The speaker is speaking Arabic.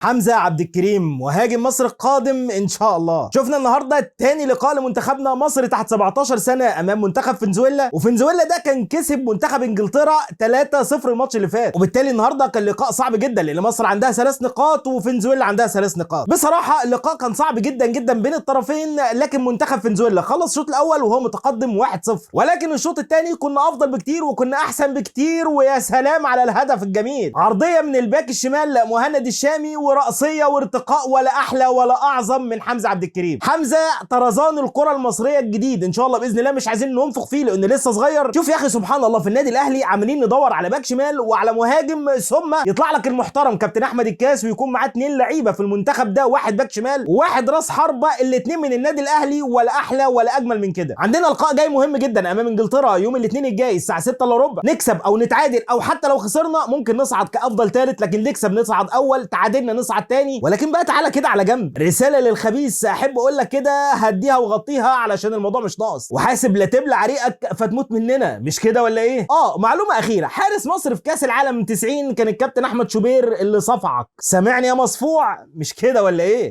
حمزة عبد الكريم مهاجم مصر القادم ان شاء الله. شفنا النهارده تاني لقاء لمنتخبنا مصر تحت 17 سنه امام منتخب فنزويلا، وفنزويلا ده كان كسب منتخب انجلترا 3-0 الماتش اللي فات، وبالتالي النهارده كان لقاء صعب جدا لان مصر عندها 3 نقاط وفنزويلا عندها 3 نقاط. بصراحه اللقاء كان صعب جدا جدا بين الطرفين، لكن منتخب فنزويلا خلص الشوط الاول وهو متقدم 1-0، ولكن الشوط الثاني كنا افضل بكتير وكنا احسن بكتير. ويا سلام على الهدف الجميل، عرضيه من الباك الشمال مهند الشامي ورأسية وارتقاء، ولا احلى ولا اعظم من حمزة عبد الكريم. حمزة طرزان الكرة المصرية الجديد ان شاء الله باذن الله، مش عايزين ننفخ فيه لانه لسه صغير. شوف يا اخي سبحان الله، في النادي الاهلي عاملين ندور على باك شمال وعلى مهاجم، ثم يطلع لك المحترم كابتن احمد الكاس ويكون معاه 2 لعيبه في المنتخب ده، واحد باك شمال وواحد راس حربه، الاثنين من النادي الاهلي، ولا احلى ولا اجمل من كده. عندنا لقاء جاي مهم جدا امام انجلترا يوم الاثنين الجاي الساعه 6 الا ربع، نكسب او نتعادل او حتى لو خسرنا ممكن نصعد كافضل ثالث، لكن نكسب نصعد اول، تعادلنا نصعد ثاني. ولكن بقى تعالى كده على جنب، رساله للخبيث احب اقول لك كده، هديها وغطيها علشان الموضوع مش ناقص، وحاسب لا تبلع ريقك فتموت مننا، مش كده ولا ايه؟ معلومه اخيره، حارس مصر في كاس العالم 90 كان الكابتن احمد شوبير اللي صفعك، سامعني يا مصفوع؟ مش كده ولا ايه؟